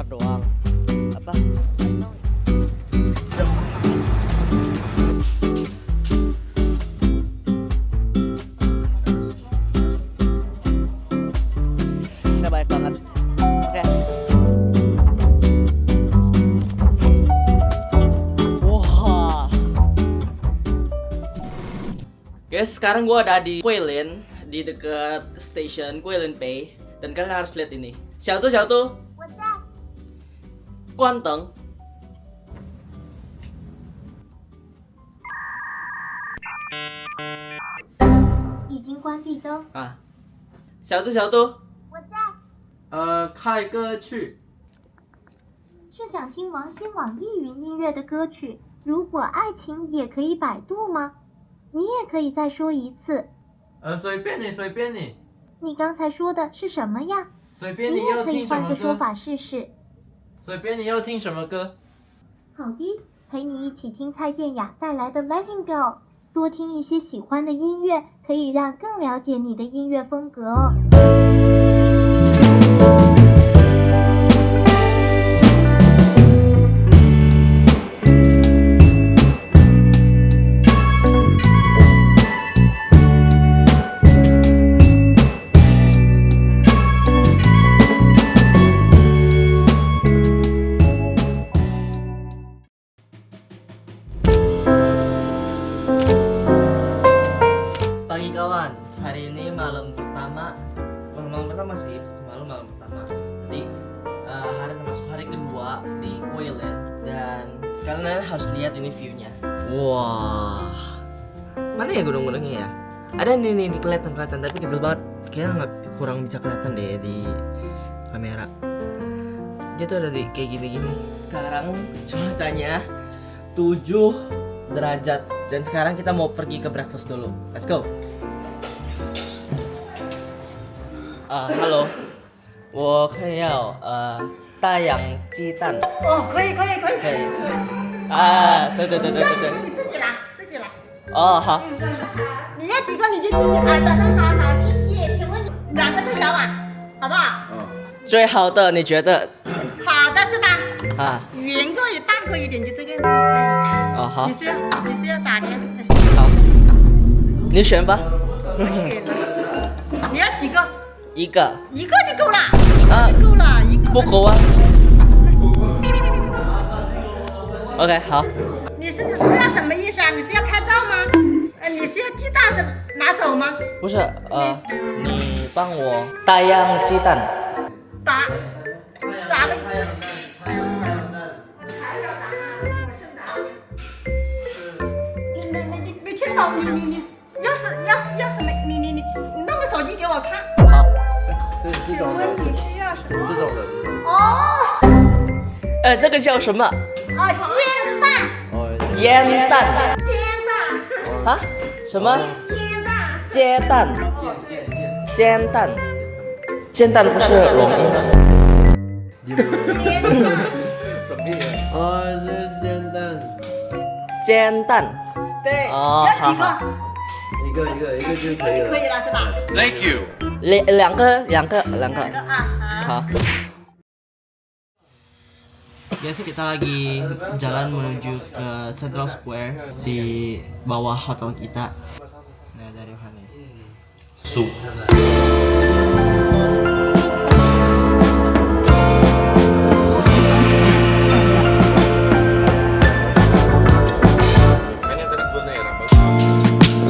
sebentar doang. Apa? Kita baik banget. Oke. Wah. Guys, sekarang gue ada di Guilin, di dekat stasiun Guilin Bay, dan kalian harus lihat ini. Xiao Tu, 我在。关灯。已经关闭灯。啊，小度，我在。开歌去。是想听王心网易云音乐的歌曲？如果爱情也可以百度吗？你也可以再说一次。随便你，随便你，你刚才说的是什么呀？随便你你也可以要听什么歌，换个说法试试。随便你要听什么歌。好的，陪你一起听蔡健雅带来的《Letting Go》，多听一些喜欢的音乐，可以让更了解你的音乐风格哦。Pagi kawan, hari ini malam pertama. Bukan malam pertama sih, semalam malam pertama. Jadi hari termasuk hari kedua di Guilin, dan kalian harus lihat ini view-nya. Wah, mana ya gunung-gunungnya ya? Ada nih kelihatan, tapi kecil banget. Kayaknya nggak, kurang bisa kelihatan deh di kamera. Dia tuh ada di kayak gini-gini. Sekarang cuacanya 7 derajat, dan sekarang kita mau pergi ke breakfast dulu. Let's go. Hello， 我可以要大洋鸡蛋。哦，可以。可以。对。你自己来，自己来。哦，好。你要几个你就自己来。早上好，谢谢。请问2个豆小碗，好不好？最好的你觉得？好的是吧？啊，圆个也大个一点，就这个。哦好你，是要咋的？好，你选吧。你要几个？一个。一个就够了。啊，够了，一个。不够啊。OK， 好。你是要什么意思啊？你是要拍照吗？你是要鸡蛋是拿走吗？不是，你帮我大洋鸡蛋。打啥的？你听懂？你要什么？你弄个手机给我看。好。请问你需要什么？这种的。哦，这个叫什么？煎蛋，烟蛋。煎蛋，啊？什么？煎蛋，煎蛋。煎蛋不是龙吗？是煎蛋。煎蛋。对，哦要几好个？一个就可以就可以了。了是吧？ Thank you. 两个。啊，好。好. Guys, kita lagi jalan menuju ke Central Square di bawah hotel kita. Nah, dari mana? Sup.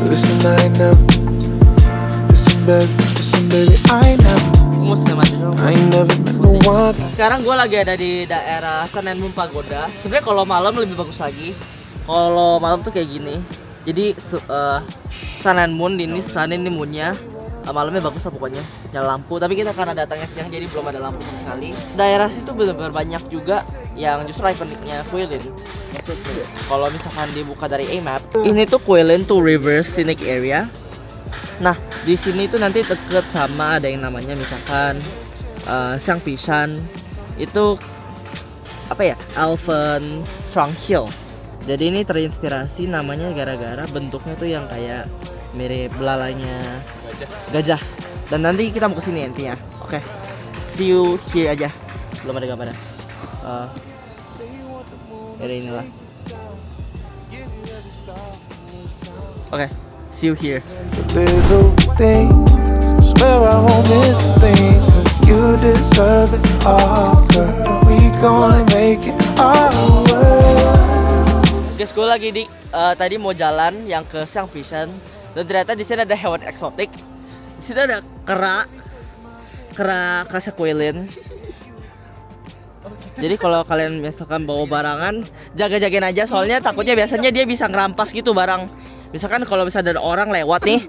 Listen, I never. Listen, baby, I never met no one. Sekarang gue lagi ada di daerah Sun and Moon Pagoda. Sebenarnya kalau malam lebih bagus lagi. Kalau malam tuh kayak gini. Jadi Sun and Moon ini sun ini moonnya. Malamnya bagus lah pokoknya. Ada lampu. Tapi kita karena datangnya siang jadi belum ada lampu sama sekali. Daerah situ benar-benar banyak juga yang justru ikoniknya Guilin. Kalau misalkan dibuka dari A-map, ini tuh Guilin to River Scenic Area. Nah, di sini tuh nanti deket sama ada yang namanya misalkan Siang Pishan. Itu apa ya? Alphen Trunk Hill. Jadi ini terinspirasi namanya gara-gara bentuknya tuh yang kayak mirip belalainya gajah. Dan nanti kita mau kesini intinya. Oke. See you here aja. belum ada gambarnya. Dari inilah. Oke, see you here. The little things, swear I won't miss a thing. You deserve it all, girl. We gonna make it our way. Guys, gue lagi di tadi mau jalan yang ke Siang Pisan dan ternyata di sini ada hewan eksotik. Di sini ada kera kasakuilin. Jadi kalau kalian misalkan bawa barangan, jaga-jagain aja soalnya takutnya biasanya dia bisa ngerampas gitu barang. Misalkan kalau bisa ada orang lewat nih,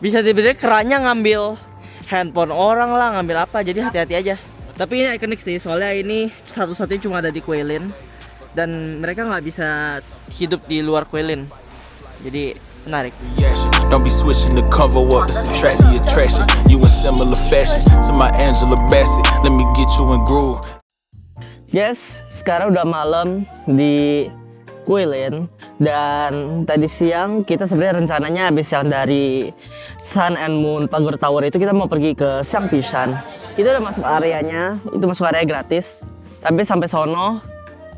bisa tiba-tiba keranya ngambil handphone orang lah, ngambil apa. Jadi hati-hati aja. Tapi ini ikonik sih, soalnya ini satu-satunya cuma ada di Kuilin dan mereka nggak bisa hidup di luar Kuilin. Jadi menarik. Don't be switching the cover up, it's attract the attraction. You in similar fashion to my Angela Bassett. Let me get you in groove. Yes, sekarang udah malam di Kuilin dan tadi siang kita sebenarnya rencananya habis yang dari Sun and Moon Pagoda Tower itu kita mau pergi ke Siang Pisan. Kita udah masuk areanya, itu masuk area gratis. Tapi sampai sono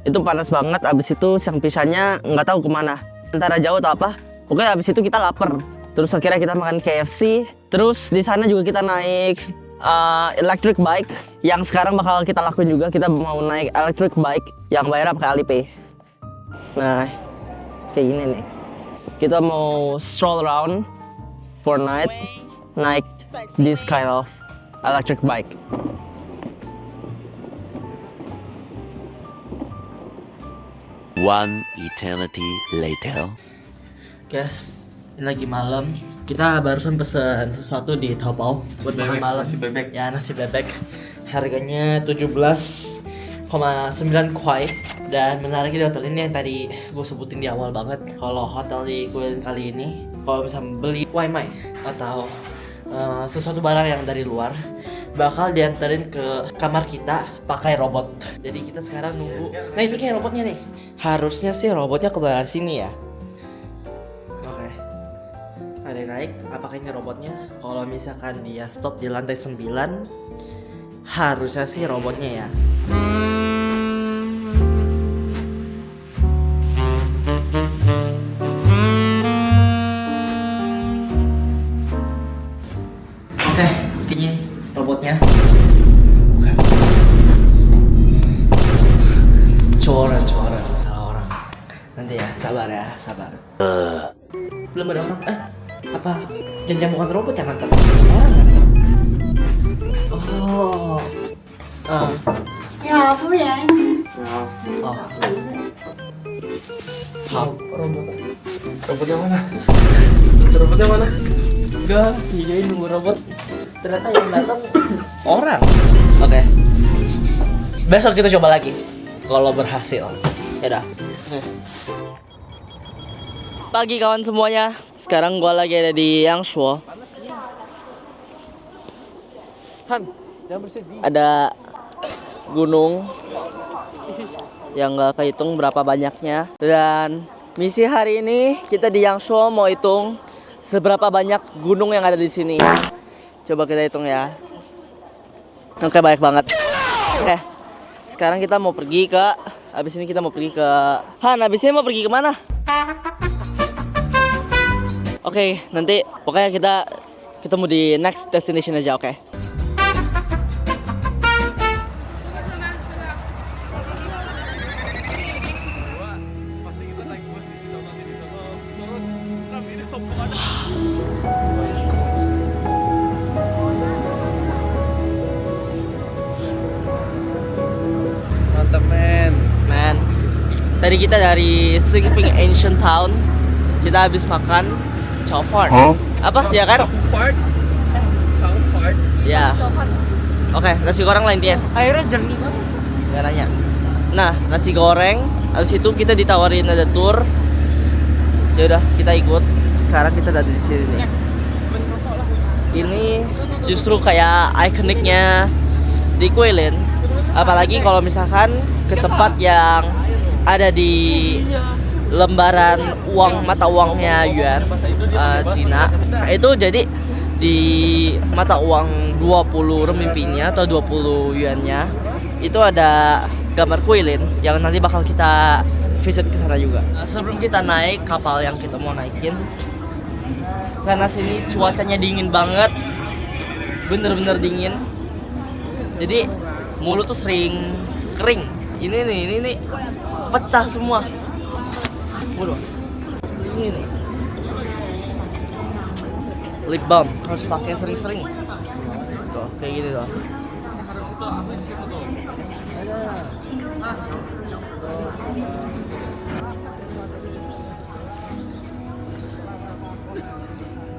itu panas banget, abis itu Siang Pisannya nggak tahu kemana, antara jauh atau apa. Pokoknya abis itu kita lapar. Terus akhirnya kita makan KFC. Terus di sana juga kita naik electric bike yang sekarang bakal kita lakuin juga. Kita mau naik electric bike yang bayar pakai Alipay. Nah, kayak gini nih. Kita mau stroll around for night, naik this kind of electric bike. One eternity later. Guys, ini lagi malam. Kita barusan pesen sesuatu di Taobao buat makan malam. nasi bebek. Ya, nasi bebek. Harganya 17,9 kuai. Dan menariknya di hotel ini yang tadi gue sebutin di awal banget. Kalau hotel di Kuilin kali ini, kalau bisa beli waimai atau sesuatu barang yang dari luar, bakal dianterin ke kamar kita pakai robot. Jadi kita sekarang nunggu. Nah, ini kayak robotnya nih. Harusnya sih robotnya keluar dari sini ya. Oke. Ada yang naik. Apakah ini robotnya? Kalau misalkan dia stop di lantai 9, harusnya sih robotnya ya. Oke, kayaknya robotnya. Coret salah orang. Nanti ya, sabar ya, sabar. Belum ada orang. Apa? Jangan bukan robot yang nganter. Orang kan? Oh. 你好，服务员。 Oh. Robotnya mana? Enggak, jadi nunggu robot. Ternyata yang datang orang. Oke. Besok kita coba lagi. Kalau berhasil. Ya udah. Pagi kawan semuanya. Sekarang gua lagi ada di Yangshuo. Ada gunung yang nggak kehitung berapa banyaknya. Dan misi hari ini kita di Yangshuo mau hitung seberapa banyak gunung yang ada di sini. Coba kita hitung ya. Oke, banyak banget. Oke. Sekarang kita mau pergi ke, habis ini kita mau pergi ke Han, habis ini mau pergi kemana? Oke, nanti pokoknya kita ketemu di next destination aja, oke? Mantap men. Tadi kita dari Singping Ancient Town, kita habis makan chow fart. Apa? Ya kan? Fart. Ya. Oke, nasi goreng lah intinya. Airnya jernih banget. Gak nanya. Nah, nasi goreng. Habis itu kita ditawarin ada tour. Ya udah, kita ikut. Sekarang kita ada di sini nih. Ini justru kayak ikoniknya di Kuilin. Apalagi kalau misalkan ke tempat yang ada di lembaran uang mata uangnya yuan Cina. Itu jadi di mata uang 20 renminbinya atau 20 yuannya itu ada gambar kuilin yang nanti bakal kita visit ke sana juga. Sebelum kita naik kapal yang kita mau naikin, karena sini cuacanya dingin banget, bener-bener dingin. Jadi mulut tuh sering kering. Ini nih pecah semua. Waduh. Ini nih. Lip balm harus pakai sering-sering. Tuh, kayak gini tuh.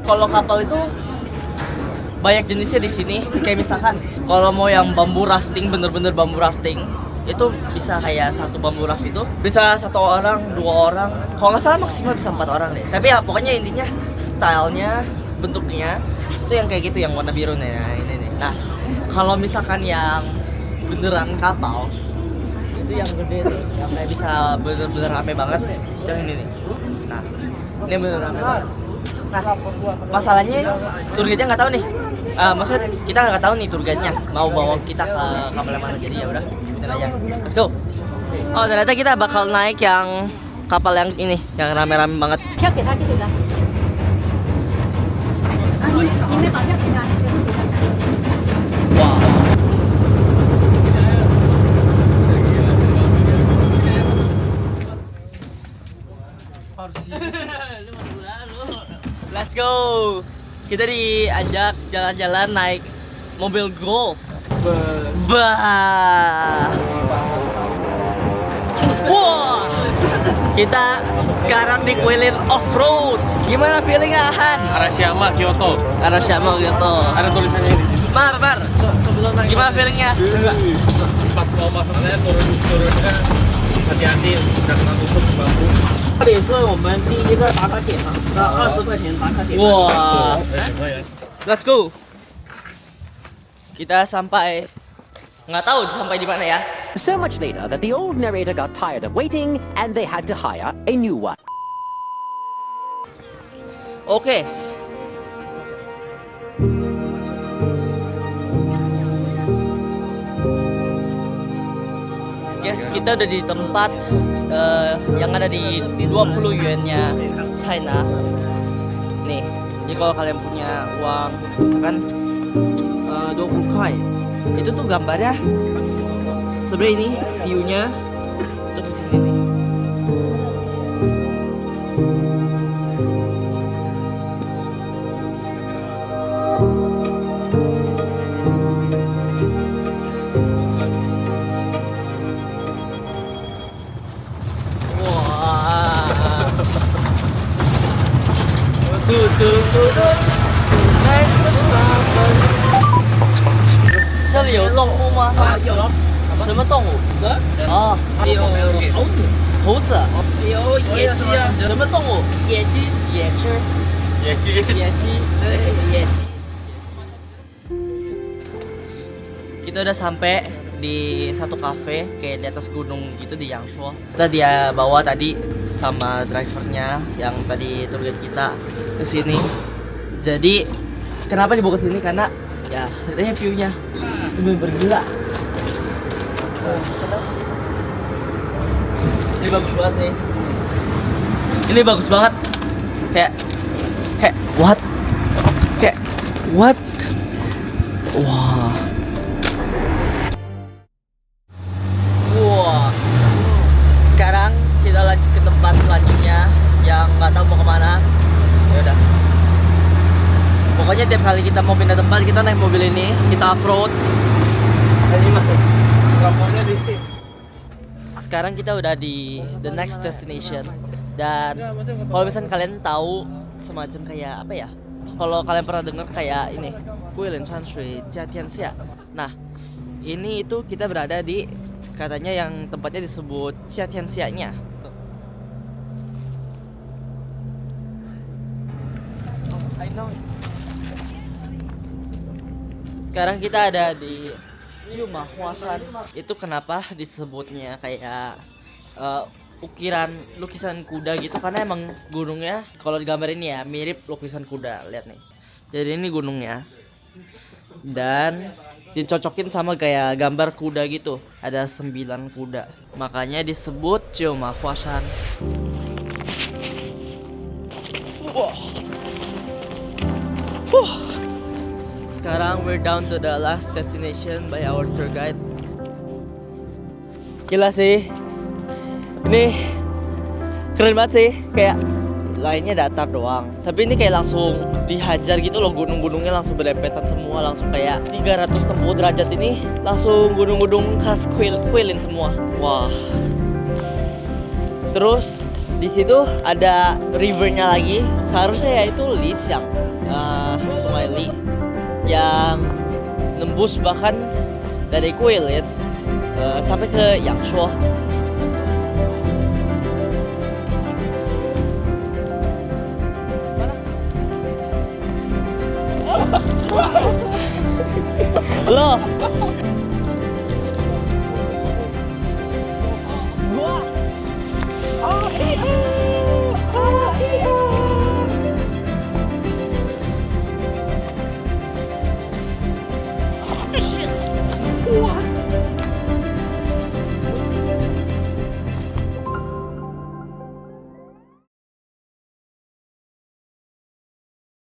Kalau kapal itu banyak jenisnya di sini. Kayak misalkan kalau mau yang bambu rafting, bener-bener bambu rafting, itu bisa kayak satu bambu raft itu bisa 1 orang, 2 orang. Kalau nggak salah maksimal bisa 4 orang deh. Tapi ya pokoknya intinya stylenya, bentuknya itu yang kayak gitu, yang warna biru nih. Nah, ini nih. Nah, kalau misalkan yang beneran kapal itu yang gede tuh, yang kayak bisa bener-bener rame banget, yang ini nih. Nah, ini bener rame banget. Nah, masalahnya tour guide-nya nggak tahu nih. Maksudnya kita nggak tahu nih tour guide-nya mau bawa kita ke kapal yang mana. Jadi ya udah, ikutin aja. Let's go. Oh, ternyata kita bakal naik yang kapal yang ini, yang rame-rame banget. 票给他就给他。啊，你没把票给他，你全部给他。 Wow. Let's go. Kita diajak jalan-jalan naik mobil golf. Bah. Wah. Kita sekarang di Kuilin off-road. Gimana feelingnya, Han? Arashiyama Kyoto. Arashiyama gitu. Ada tulisannya di situ. Mar. Gimana feelingnya? Pas mau masuknya turunnya hati-hati, udah kena tusuk bambu. 这里是我们第一个打卡点啊，那20块钱打卡点。哇 ，Let's go. Kita sampai, nggak tahu sampai di mana ya. So much later that the old narrator got tired of waiting and they had to hire a new one. Oke. Guys, kita udah di tempat yang ada di 20 yuan-nya China. Nih, jadi kalau kalian punya uang misalkan 20 kuai, itu tuh gambarnya sebenarnya ini view-nya tuh di sini nih. Naik pesawat. 这里有动物吗？有。什么动物？蛇。哦。有猴子。猴子。有野鸡啊。什么动物？野鸡。野鸡。野鸡。野鸡。对，野鸡。Kita udah sampai di satu cafe kayak di atas gunung gitu di Yangshuo. Kita dia bawa tadi sama drivernya yang tadi tour guide kita ke sini. Jadi kenapa dibawa ke sini? Karena ya katanya view-nya lebih bergila. Ini bagus banget sih. Ini bagus banget. Kayak what? Kayak what? Wah. Wah. Sekarang kita lanjut ke tempat selanjutnya yang nggak tahu mau kemana. Ya udah. Pokoknya tiap kali kita mau pindah tempat kita naik mobil ini, kita off-road. Ini masih lampunya di sini. Sekarang kita udah di the next destination. Dan kalau misalnya kalian tahu semacam kayak apa ya? Kalau kalian pernah dengar kayak ini, Guilin Shanshui Jiatianxia. Nah, ini itu kita berada di katanya yang tempatnya disebut Jiatianxia-nya. I know. Sekarang kita ada di Yuma Huashan. Itu kenapa disebutnya kayak lukisan kuda gitu, karena emang gunungnya kalau digambar ini ya mirip lukisan kuda. Lihat nih. Jadi ini gunungnya. Dan dicocokin sama kayak gambar kuda gitu. Ada 9 kuda. Makanya disebut Cheomahuashan. Sekarang we're down to the last destination by our tour guide. Gila sih. Ini keren banget sih, kayak lainnya datar doang. Tapi ini kayak langsung dihajar gitu loh, gunung-gunungnya langsung berdempetan semua, langsung kayak 360 derajat ini langsung gunung-gunung khas Guilin semua. Wah. Terus di situ ada rivernya lagi. Seharusnya ya itu Li yang Sungai Li yang nembus bahkan dari Guilin sampai ke Yangshuo. Loh,